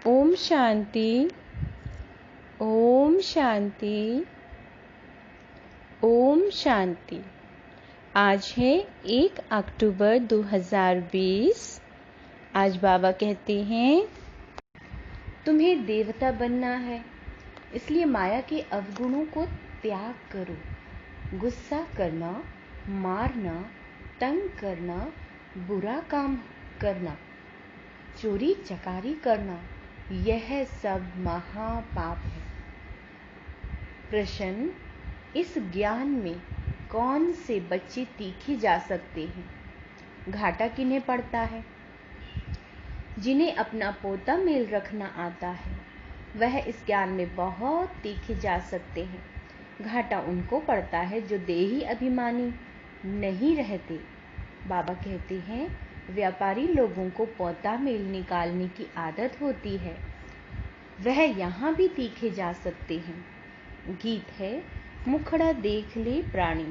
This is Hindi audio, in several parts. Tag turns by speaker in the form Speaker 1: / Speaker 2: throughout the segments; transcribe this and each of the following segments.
Speaker 1: ओम शांति। ओम शांति। ओम शांति। आज है 1 अक्टूबर 2020। आज बाबा कहते हैं तुम्हें देवता बनना है, इसलिए माया के अवगुणों को त्याग करो। गुस्सा करना, मारना, तंग करना, बुरा काम करना, चोरी चकारी करना, यह सब महापाप है। प्रश्न, इस ज्ञान में कौन से बच्चे तीखे जा सकते हैं? घाटा किन्हें पड़ता है? जिन्हें अपना पोता मेल रखना आता है, वह इस ज्ञान में बहुत तीखे जा सकते हैं। घाटा उनको पड़ता है जो देही अभिमानी नहीं रहते। बाबा कहते हैं व्यापारी लोगों को पोता मेल निकालने की आदत होती है, वह यहाँ भी तीखे जा सकते हैं। गीत है मुखड़ा देख ले प्राणी।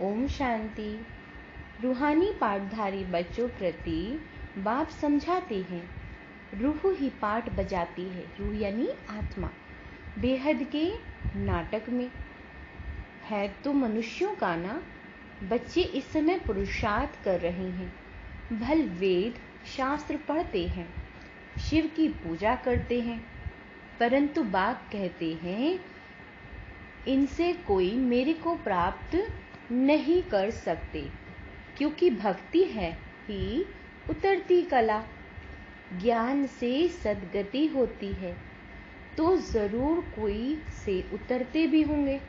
Speaker 1: ओम शांति। रूहानी पाठधारी बच्चों प्रति बाप समझाते हैं, रूह ही पाठ बजाती है। रूह यानी आत्मा। बेहद के नाटक में है तो मनुष्यों का ना। बच्चे इस समय पुरुषार्थ कर रहे हैं, भल वेद शास्त्र पढ़ते हैं, शिव की पूजा करते हैं, परंतु बाप कहते हैं इनसे कोई मेरे को प्राप्त नहीं कर सकते, क्योंकि भक्ति है ही उतरती कला। ज्ञान से सद्गति होती है तो जरूर कोई से उतरते भी होंगे।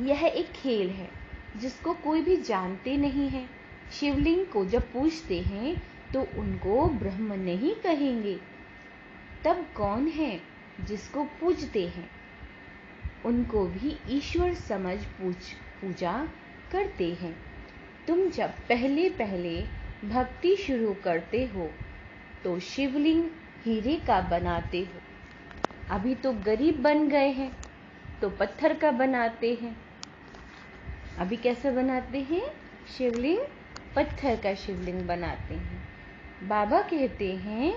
Speaker 1: यह एक खेल है जिसको कोई भी जानते नहीं है। शिवलिंग को जब पूजते हैं तो उनको ब्रह्म नहीं कहेंगे, तब कौन है जिसको पूजते हैं? उनको भी ईश्वर समझ पूजा करते हैं। तुम जब पहले पहले भक्ति शुरू करते हो तो शिवलिंग हीरे का बनाते हो। अभी तो गरीब बन गए हैं तो पत्थर का बनाते हैं। अभी कैसे बनाते हैं? शिवलिंग पत्थर का शिवलिंग बनाते हैं। बाबा कहते हैं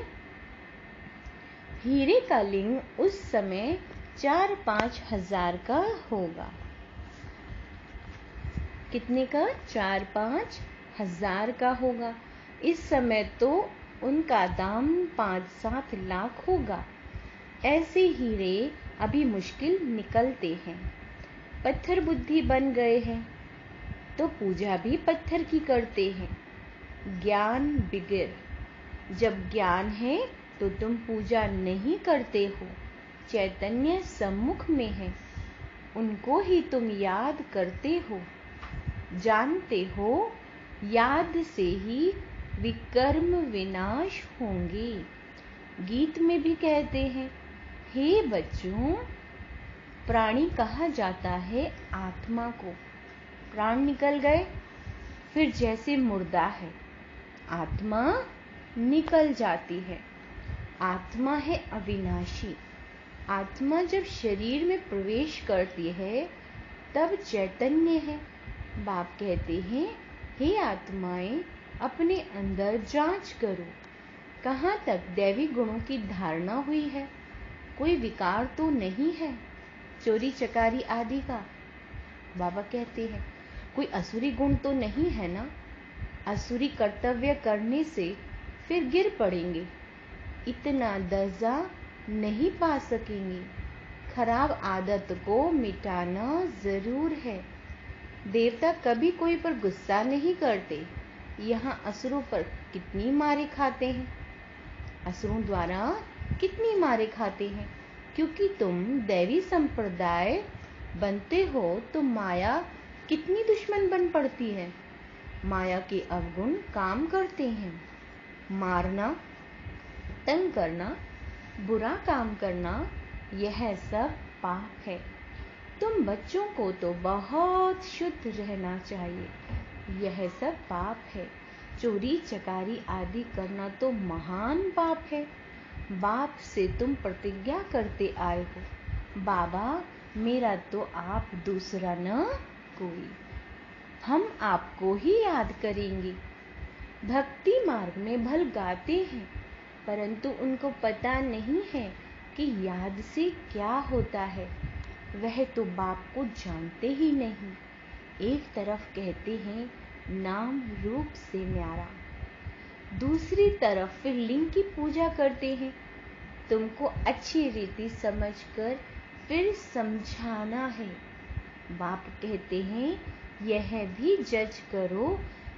Speaker 1: हीरे का लिंग उस समय 4-5 हजार का होगा। कितने का? 4-5 हजार का होगा। इस समय तो उनका दाम 5-7 लाख होगा। ऐसे हीरे अभी मुश्किल निकलते हैं। पत्थर बुद्धि बन गए हैं तो पूजा भी पत्थर की करते हैं। ज्ञान बिगिर। जब ज्ञान है तो तुम पूजा नहीं करते हो। चैतन्य सम्मुख में है, उनको ही तुम याद करते हो। जानते हो याद से ही विकर्म विनाश होंगे। गीत में भी कहते हैं हे बच्चों, प्राणी कहा जाता है आत्मा को। प्राण निकल गए फिर जैसे मुर्दा है, आत्मा निकल जाती है। आत्मा है अविनाशी। आत्मा जब शरीर में प्रवेश करती है तब चैतन्य है। बाप कहते हैं हे आत्माएं, अपने अंदर जांच करो, कहाँ तक दैवी गुणों की धारणा हुई है। कोई विकार तो नहीं है चोरी चकारी आदि का। बाबा कहते हैं कोई असुरी गुण तो नहीं है ना। असुरी कर्तव्य करने से फिर गिर पड़ेंगे, इतना दर्जा नहीं पा सकेंगे। खराब आदत को मिटाना जरूर है। देवता कभी कोई पर गुस्सा नहीं करते। यहाँ असुरों पर कितनी मारे खाते हैं, असुरों द्वारा कितनी मारे खाते हैं। क्योंकि तुम दैवी संप्रदाय बनते हो तो माया कितनी दुश्मन बन पड़ती है। माया के अवगुण काम करते हैं। मारना, तंग करना, बुरा काम करना, यह सब पाप है। तुम बच्चों को तो बहुत शुद्ध रहना चाहिए। यह सब पाप है। चोरी चकारी आदि करना तो महान पाप है। बाप से तुम प्रतिज्ञा करते आए हो, बाबा मेरा तो आप दूसरा न कोई, हम आपको ही याद करेंगे। भक्ति मार्ग में भल गाते हैं, परंतु उनको पता नहीं है कि याद से क्या होता है। वह तो बाप को जानते ही नहीं। एक तरफ कहते हैं नाम रूप से न्यारा, दूसरी तरफ फिर लिंग की पूजा करते हैं। तुमको अच्छी रीति समझकर फिर समझाना है। बाप कहते हैं यह भी जज करो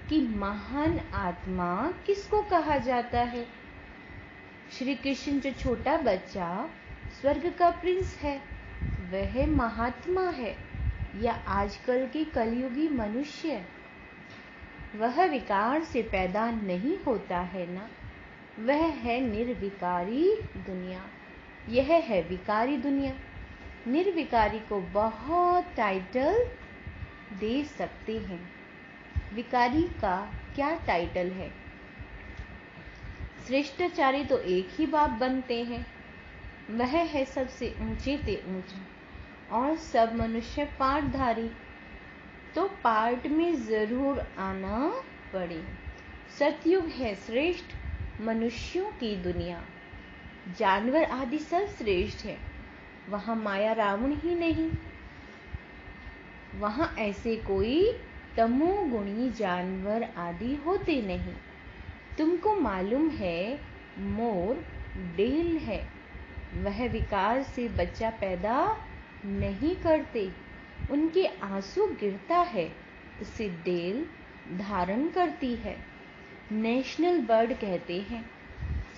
Speaker 1: कि महान आत्मा किसको कहा जाता है। श्री कृष्ण जो छोटा बच्चा स्वर्ग का प्रिंस है, वह महात्मा है या आजकल के कलयुगी मनुष्य? वह विकार से पैदा नहीं होता है ना। वह है निर्विकारी दुनिया, यह है विकारी दुनिया। निर्विकारी को बहुत टाइटल दे सकते हैं। विकारी का क्या टाइटल है? श्रेष्ठाचार्य तो एक ही बाप बनते हैं, वह है सबसे ऊंचे ते ऊंचा। और सब मनुष्य पाठधारी, तो पाठ में जरूर आना पड़े। सतयुग है श्रेष्ठ मनुष्यों की दुनिया। जानवर आदि सब श्रेष्ठ है, वहां माया रावण ही नहीं। वहां ऐसे कोई तमोगुणी जानवर आदि होते नहीं। तुमको मालूम है मोर डेल है, वह विकार से बच्चा पैदा नहीं करते। उनके आंसू गिरता है, उसे डेल धारण करती है। नेशनल बर्ड कहते हैं।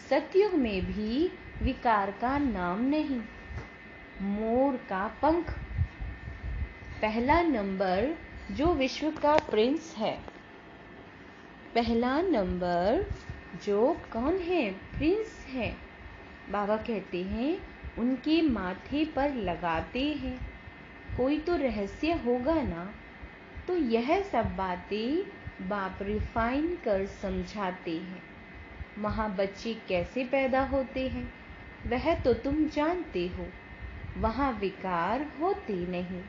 Speaker 1: सतयुग में भी विकार का नाम नहीं। मोर का पंख, पहला नंबर जो विश्व का प्रिंस है। पहला नंबर जो कौन है? प्रिंस है। बाबा कहते हैं उनके माथे पर लगाते हैं। कोई तो रहस्य होगा ना। तो यह सब बातें बाप रिफाइन कर समझाते हैं। वहाँ बच्चे कैसे पैदा होते हैं वह तो तुम जानते हो। वहाँ विकार होते नहीं।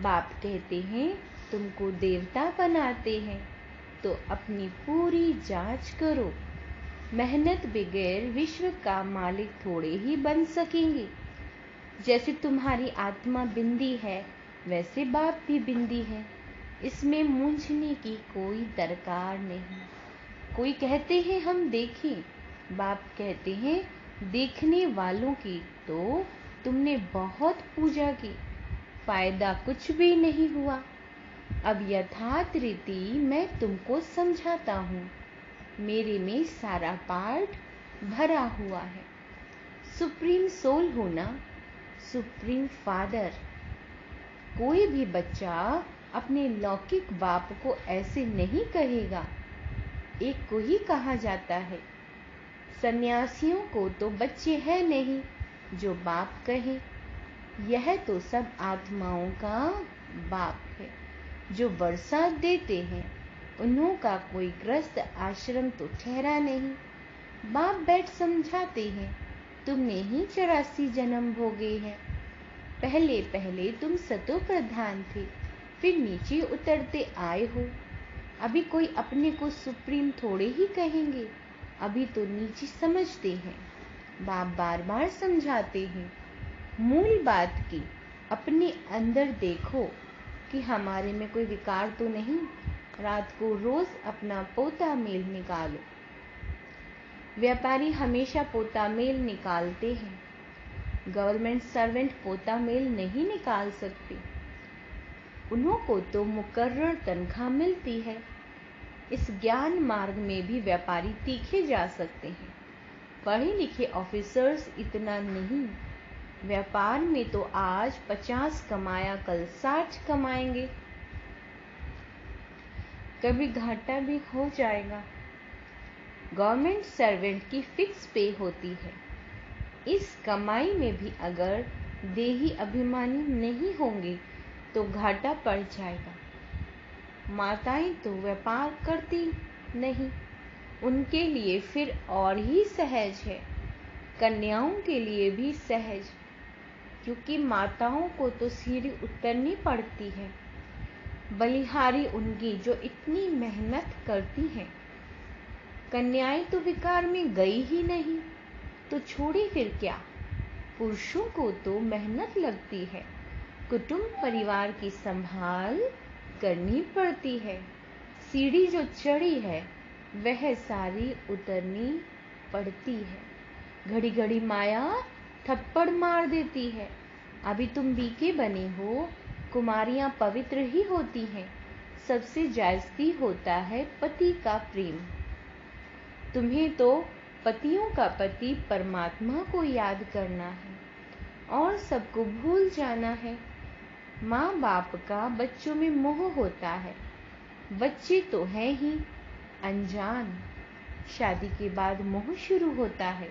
Speaker 1: बाप कहते हैं तुमको देवता बनाते हैं, तो अपनी पूरी जांच करो। मेहनत बगैर विश्व का मालिक थोड़े ही बन सकेंगे। जैसे तुम्हारी आत्मा बिंदी है, वैसे बाप भी बिंदी है। इसमें मूंझने की कोई दरकार नहीं। कोई कहते हैं हम देखें, बाप कहते हैं देखने वालों की तो तुमने बहुत पूजा की, फायदा कुछ भी नहीं हुआ। अब यथार्थ रीति मैं तुमको समझाता हूँ। मेरे में सारा पार्ट भरा हुआ है। सुप्रीम सोल होना, सुप्रीम फादर। कोई भी बच्चा अपने लौकिक बाप को ऐसे नहीं कहेगा। एक को ही कहा जाता है। सन्यासियों को तो बच्चे हैं नहीं जो बाप कहे। यह तो सब आत्माओं का बाप है जो बरसात देते हैं। उन्हों का कोई ग्रस्त आश्रम तो ठहरा नहीं। बाप बैठ समझाते हैं तुमने ही 84 जन्म भोगे हैं। पहले पहले तुम सतो प्रधान थे, फिर नीचे उतरते आए हो। अभी कोई अपने को सुप्रीम थोड़े ही कहेंगे, अभी तो नीचे समझते हैं। बाप बार बार समझाते हैं मूल बात की अपने अंदर देखो कि हमारे में कोई विकार तो नहीं। रात को रोज अपना पोता मेल निकालो। व्यापारी हमेशा पोता मेल निकालते हैं, गवर्नमेंट सर्वेंट पोता मेल नहीं निकाल सकते। उन्हों को तो मुकर्रर तनख्वाह मिलती है। इस ज्ञान मार्ग में भी व्यापारी तीखे जा सकते हैं। पढ़े लिखे ऑफिसर्स इतना नहीं। व्यापार में तो आज 50 कमाया कल 60 कमाएंगे, कभी घाटा भी हो जाएगा। गवर्नमेंट सर्वेंट की फिक्स पे होती है। इस कमाई में भी अगर देही अभिमानी नहीं होंगे तो घाटा पड़ जाएगा। माताएं तो व्यापार करती नहीं, उनके लिए फिर और ही सहज है। कन्याओं के लिए भी सहज, क्योंकि माताओं को तो सीढ़ी उतरनी पड़ती है। बलिहारी उनकी जो इतनी मेहनत करती हैं, कन्याएं तो विकार में गई ही नहीं, तो छोड़ी फिर क्या। पुरुषों को तो मेहनत लगती है, कुटुंब परिवार की संभाल करनी पड़ती है। सीढ़ी जो चढ़ी है वह सारी उतरनी पड़ती है। घड़ी घड़ी माया थप्पड़ मार देती है। अभी तुम बीके बने हो, कुमारियां पवित्र ही होती हैं। सबसे जायज़ती होता है पति का प्रेम। तुम्हें तो पतियों का पति परमात्मा को याद करना है और सबको भूल जाना है। माँ बाप का बच्चों में मोह होता है। बच्चे तो हैं ही अनजान। शादी के बाद मोह शुरू होता है।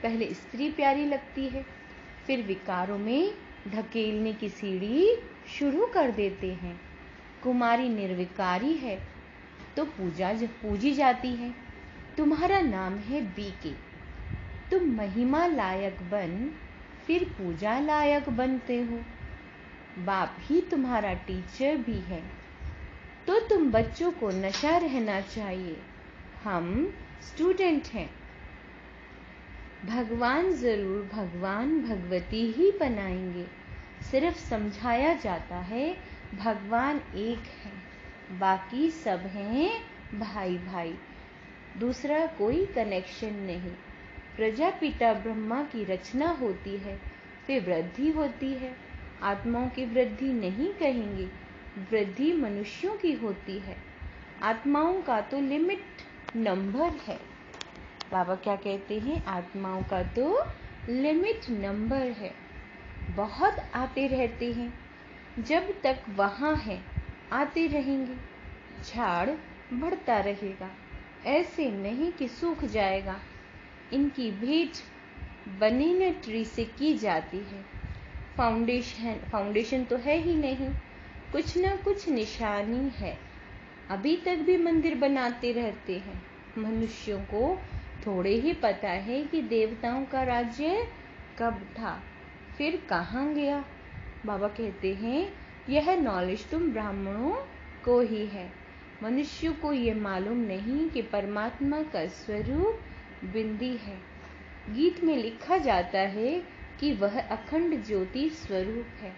Speaker 1: पहले स्त्री प्यारी लगती है, फिर विकारों में धकेलने की सीढ़ी शुरू कर देते हैं। कुमारी निर्विकारी है तो पूजी जाती है। तुम्हारा नाम है बीके। तुम महिमा लायक बन फिर पूजा लायक बनते हो। बाप ही तुम्हारा टीचर भी है, तो तुम बच्चों को नशा रहना चाहिए। हम स्टूडेंट हैं। भगवान जरूर भगवान भगवती ही बनाएंगे। सिर्फ समझाया जाता है भगवान एक है, बाकी सब हैं भाई भाई, दूसरा कोई कनेक्शन नहीं। प्रजापिता ब्रह्मा की रचना होती है, फिर वृद्धि होती है। आत्माओं की वृद्धि नहीं कहेंगे, वृद्धि मनुष्यों की होती है। आत्माओं का तो लिमिट नंबर है। बाबा क्या कहते हैं, आत्माओं का तो लिमिट नंबर है। बहुत आते रहते हैं, जब तक वहाँ है आते रहेंगे। झाड़ बढ़ता रहेगा, ऐसे नहीं कि सूख जाएगा। इनकी भेंट बनेना ट्री से की जाती है। फाउंडेशन तो है ही नहीं, कुछ ना कुछ निशानी है। अभी तक भी मंदिर बनाते रहते हैं। मनुष्यों को थोड़े ही पता है कि देवताओं का राज्य कब था, फिर कहाँ गया। बाबा कहते हैं यह नॉलेज तुम ब्राह्मणों को ही है। मनुष्यों को ये मालूम नहीं कि परमात्मा का स्वरूप बिंदी है। गीत में लिखा जाता है कि वह अखंड ज्योति स्वरूप है।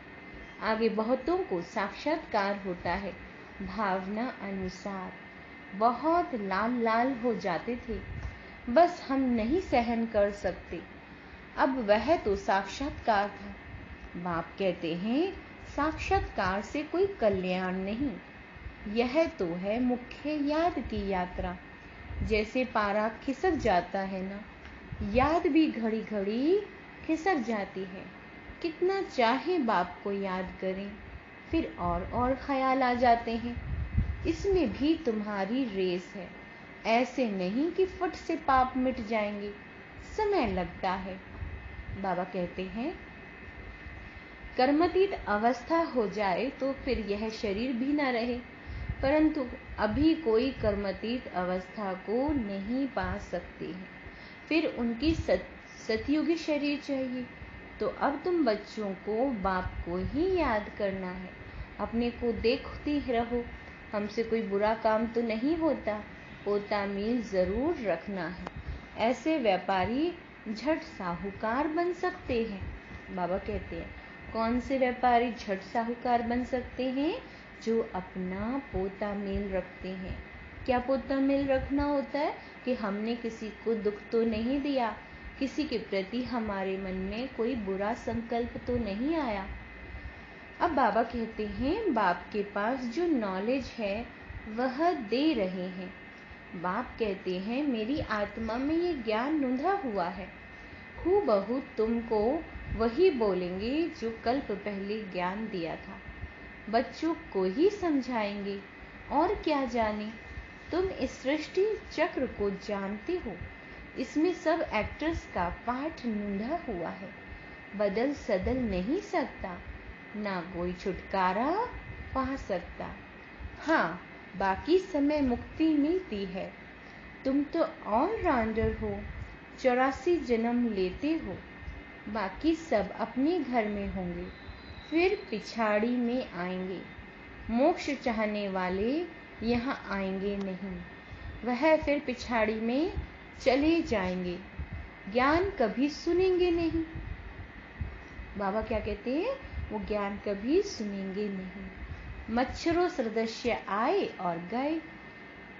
Speaker 1: आगे बहुतों को साक्षात्कार होता है भावना अनुसार। बहुत लाल लाल हो जाते थे, बस हम नहीं सहन कर सकते। अब वह तो साक्षात्कार था। बाप कहते हैं साक्षात्कार से कोई कल्याण नहीं, यह तो है मुख्य याद की यात्रा। जैसे पारा खिसक जाता है ना, याद भी घड़ी घड़ी खिसक जाती है। कितना चाहे बाप को याद करें, फिर और ख्याल आ जाते हैं। इसमें भी तुम्हारी रेस है। ऐसे नहीं कि फट से पाप मिट जाएंगे, समय लगता है। बाबा कहते हैं कर्मातीत अवस्था हो जाए तो फिर यह शरीर भी न रहे, परंतु अभी कोई कर्मातीत अवस्था को नहीं पा सकते हैं। फिर उनकी सतयुगी शरीर चाहिए। तो अब तुम बच्चों को बाप को ही याद करना है। अपने को देखते रहो, हमसे कोई बुरा काम तो नहीं होता, पोता मील जरूर रखना है। ऐसे व्यापारी झट साहूकार बन सकते हैं। बाबा कहते हैं कौन से व्यापारी झट साहूकार बन सकते हैं? जो अपना पोता मेल रखते हैं। क्या पोता मेल रखना होता है कि हमने किसी को दुख तो नहीं दिया, किसी के प्रति हमारे मन में कोई बुरा संकल्प तो नहीं आया। अब बाबा कहते हैं बाप के पास जो नॉलेज है वह दे रहे हैं। बाप कहते हैं मेरी आत्मा में ये ज्ञान नुंधा हुआ है। हूबहू तुमको वही बोलेंगे जो कल्प पहले ज्ञान दिया था। बच्चों को ही समझाएंगे और क्या जाने। तुम इस सृष्टि चक्र को जानते हो, इसमें सब एक्टर्स का पाठ नुंधा हुआ है। बदल सदल नहीं सकता, ना कोई छुटकारा पा सकता। हाँ, बाकी समय मुक्ति मिलती है। तुम तो ऑलराउंडर हो, 84 जन्म लेते हो। बाकी सब अपने घर में होंगे, फिर पिछाड़ी में आएंगे। मोक्ष चाहने वाले यहाँ आएंगे नहीं। वह फिर पिछाड़ी में चले जाएंगे, ज्ञान कभी सुनेंगे नहीं। बाबा क्या कहते हैं? वो ज्ञान कभी सुनेंगे नहीं। मच्छरों सदस्य आए और गए।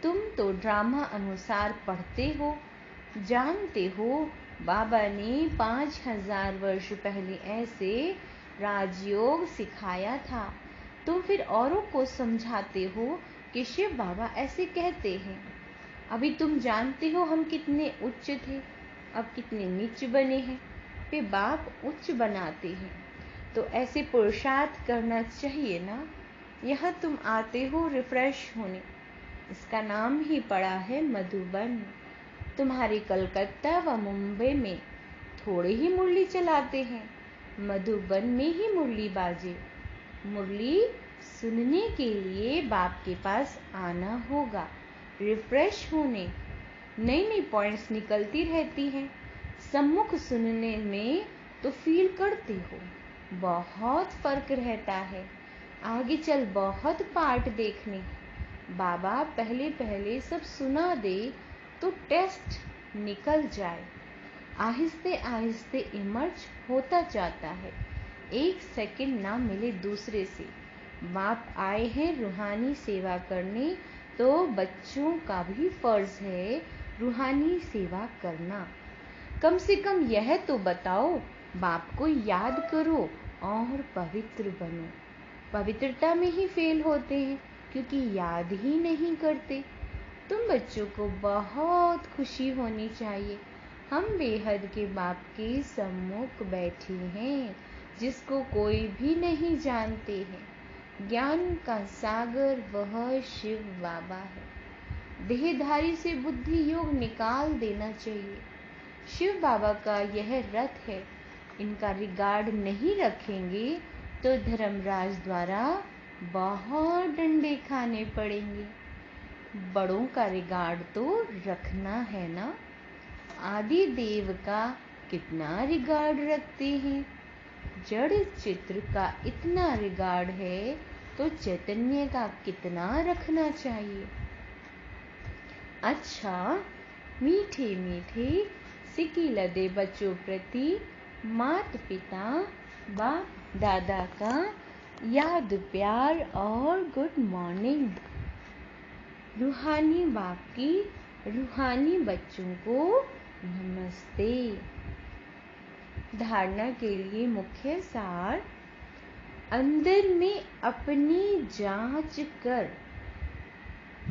Speaker 1: तुम तो ड्रामा अनुसार पढ़ते हो, जानते हो बाबा ने 5000 वर्ष पहले ऐसे राजयोग सिखाया था। तुम फिर औरों को समझाते हो कि शिव बाबा ऐसे कहते हैं। अभी तुम जानते हो हम कितने उच्च थे, अब कितने नीच बने हैं। फिर बाप उच्च बनाते हैं, तो ऐसे पुरुषार्थ करना चाहिए ना। यहाँ तुम आते हो रिफ्रेश होने, इसका नाम ही पड़ा है मधुबन। तुम्हारे कलकत्ता व मुंबई में थोड़े ही मुरली चलाते हैं, मधुबन में ही मुरली बाजे। मुरली सुनने के लिए बाप के पास आना होगा, रिफ्रेश होने। नई नई पॉइंट्स निकलती रहती हैं। सम्मुख सुनने में तो फील करते हो, बहुत फर्क रहता है। आगे चल बहुत पार्ट देखने। बाबा पहले पहले सब सुना दे तो टेस्ट निकल जाए। आहिस्ते आहिस्ते इमर्ज होता जाता है। एक सेकंड ना मिले दूसरे से। बाप आए हैं रूहानी सेवा करने, तो बच्चों का भी फर्ज है रूहानी सेवा करना। कम से कम यह तो बताओ, बाप को याद करो और पवित्र बनो। पवित्रता में ही फेल होते हैं, क्योंकि याद ही नहीं करते। तुम बच्चों को बहुत खुशी होनी चाहिए। हम बेहद के बाप के सम्मुख बैठे हैं, जिसको कोई भी नहीं जानते हैं। ज्ञान का सागर वह शिव बाबा है। देहधारी से बुद्धि योग निकाल देना चाहिए। शिव बाबा का यह रथ है, इनका रिगार्ड नहीं रखेंगे तो धर्मराज द्वारा बहुत डंडे खाने पड़ेंगे। बड़ों का रिगार्ड तो रखना है ना। आदि देव का कितना रिगार्ड रखते हैं। जड़ चित्र का इतना रिगार्ड है तो चैतन्य का कितना रखना चाहिए। अच्छा, मीठे मीठे सिकी लदे बच्चों प्रति माता पिता बाप दादा का याद प्यार और गुड मॉर्निंग। रूहानी बाप की रूहानी बच्चों को नमस्ते। धारणा के लिए मुख्य सार। अंदर में अपनी जांच कर,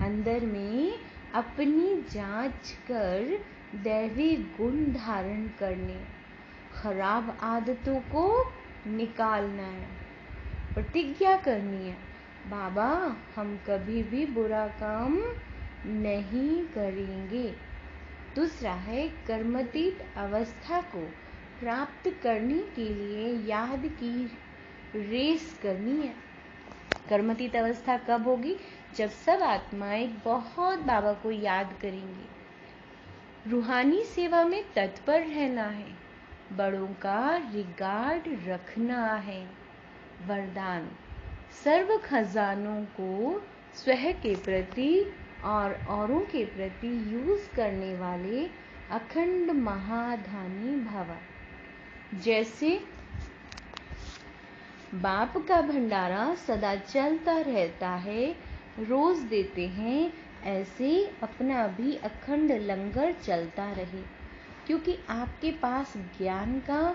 Speaker 1: अंदर में अपनी जांच कर दैवी गुण धारण करने, खराब आदतों को निकालना है। प्रतिज्ञा करनी है, बाबा हम कभी भी बुरा काम नहीं करेंगे। दूसरा है कर्मातीत अवस्था को प्राप्त करने के लिए याद की रेस करनी है। कर्मातीत अवस्था कब होगी? जब सब आत्माएं बहुत बाबा को याद करेंगी। रूहानी सेवा में तत्पर रहना है, बड़ों का रिगार्ड रखना है। वरदान, सर्व खजानों को स्वयं के प्रति और औरों के प्रति यूज करने वाले अखंड महाधानी भव। जैसे बाप का भंडारा सदा चलता रहता है, रोज देते हैं, ऐसे अपना भी अखंड लंगर चलता रहे। क्योंकि आपके पास ज्ञान का,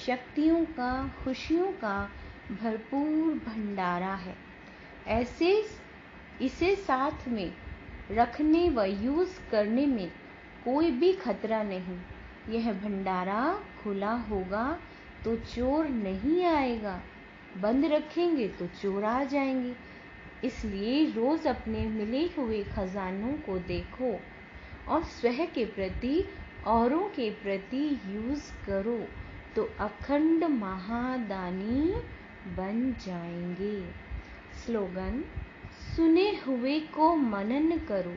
Speaker 1: शक्तियों का, खुशियों का भरपूर भंडारा है। ऐसे इसे साथ में रखने व यूज करने में कोई भी खतरा नहीं। यह भंडारा खुला होगा तो चोर नहीं आएगा, बंद रखेंगे तो चोर आ जाएंगे। इसलिए रोज अपने मिले हुए खजानों को देखो और स्वयं के प्रति औरों के प्रति यूज करो, तो अखंड महादानी बन जाएंगे। स्लोगन, सुने हुए को मनन करो।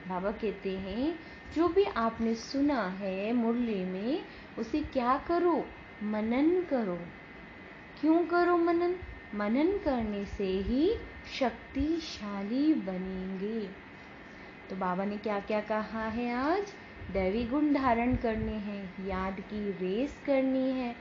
Speaker 1: बाबा कहते हैं जो भी आपने सुना है मुरली में, उसे क्या करो? मनन करो। क्यों करो मनन? मनन करने से ही शक्तिशाली बनेंगे। तो बाबा ने क्या क्या कहा है आज? दैवी गुण धारण करने हैं, याद की रेस करनी है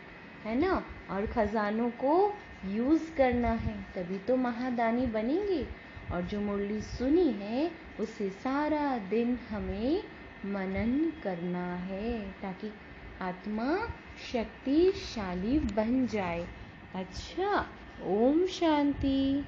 Speaker 1: ना, और खजानों को यूज करना है, तभी तो महादानी बनेंगे। और जो मुरली सुनी है उसे सारा दिन हमें मनन करना है ताकि आत्मा शक्तिशाली बन जाए। अच्छा, ओम शांति।